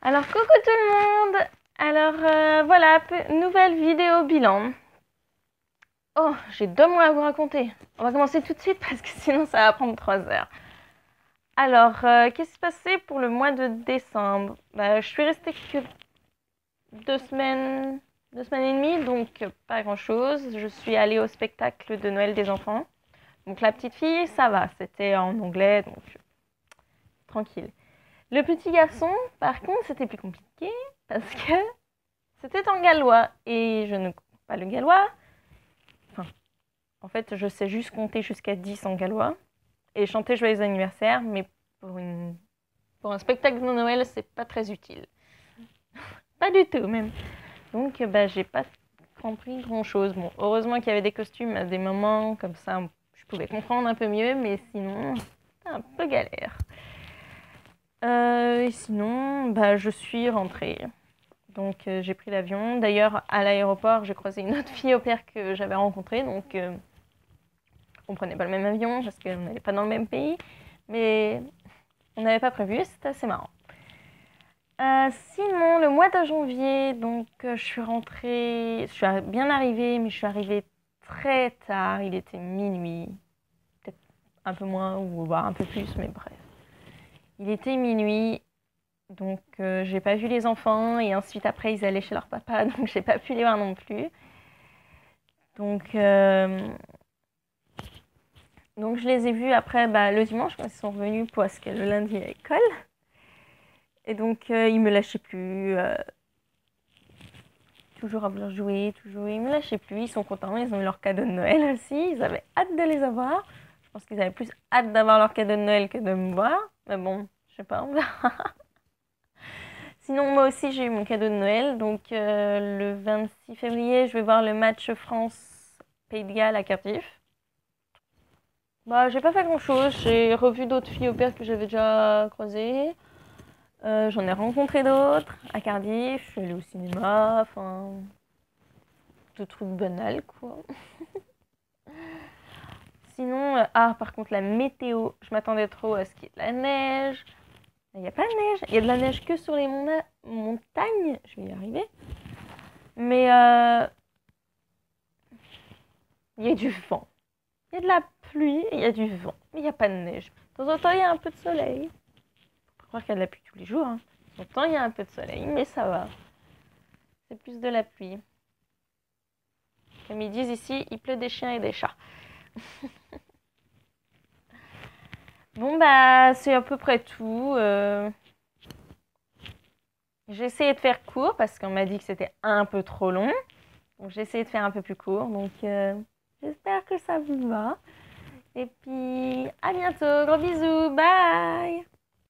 Alors coucou tout le monde. Alors voilà, nouvelle vidéo bilan. Oh, j'ai 2 mois à vous raconter. On va commencer tout de suite parce que sinon ça va prendre 3 heures. Alors, qu'est-ce qui s'est passé pour le mois de décembre? Je suis restée que 2 semaines, 2 semaines et demie, donc pas grand-chose. Je suis allée au spectacle de Noël des enfants. Donc la petite fille, ça va, c'était en anglais, donc tranquille. Le petit garçon, par contre, c'était plus compliqué parce que c'était en gallois et je ne comprends pas le gallois. Enfin, en fait, je sais juste compter jusqu'à 10 en gallois et chanter joyeux anniversaire, mais pour un spectacle de Noël, c'est pas très utile. Pas du tout, même. Donc, j'ai pas compris grand-chose. Bon, heureusement qu'il y avait des costumes à des moments comme ça, je pouvais comprendre un peu mieux, mais sinon, c'était un peu galère. Et sinon, je suis rentrée. Donc j'ai pris l'avion. D'ailleurs, à l'aéroport, j'ai croisé une autre fille au pire que j'avais rencontrée. Donc on prenait pas le même avion parce qu'on n'allait pas dans le même pays. Mais on n'avait pas prévu et c'était assez marrant. Sinon, le mois de janvier, donc je suis rentrée. Je suis bien arrivée, mais je suis arrivée très tard. Il était minuit. Peut-être un peu moins ou voire un peu plus, mais bref. Il était minuit. Donc, j'ai pas vu les enfants et ensuite après ils allaient chez leur papa, donc j'ai pas pu les voir non plus. Donc, je les ai vus après le dimanche quand ils sont revenus parce que le lundi à l'école. Et donc, ils me lâchaient plus. Toujours à vouloir jouer, toujours. Ils me lâchaient plus. Ils sont contents, ils ont eu leur cadeau de Noël aussi. Ils avaient hâte de les avoir. Je pense qu'ils avaient plus hâte d'avoir leur cadeau de Noël que de me voir. Mais bon, je sais pas, on verra. Sinon, moi aussi, j'ai eu mon cadeau de Noël. Donc, le 26 février, je vais voir le match France-Pays de Galles à Cardiff. J'ai pas fait grand-chose. J'ai revu d'autres filles au pire que j'avais déjà croisées. J'en ai rencontré d'autres à Cardiff. Je suis allée au cinéma. Enfin, de trucs banals, quoi. Sinon, par contre, la météo. Je m'attendais trop à ce qu'il y ait de la neige. Il n'y a pas de neige. Il y a de la neige que sur les montagnes. Je vais y arriver. Mais il y a du vent. Il y a de la pluie et il y a du vent. Mais il n'y a pas de neige. De temps en temps, il y a un peu de soleil. Faut pas croire qu'il y a de la pluie tous les jours. Hein. De temps en temps, il y a un peu de soleil, mais ça va. C'est plus de la pluie. Comme ils disent ici, il pleut des chiens et des chats. Bon, c'est à peu près tout. J'ai essayé de faire court parce qu'on m'a dit que c'était un peu trop long. Donc, j'ai essayé de faire un peu plus court. Donc, j'espère que ça vous va. Et puis, à bientôt. Gros bisous. Bye.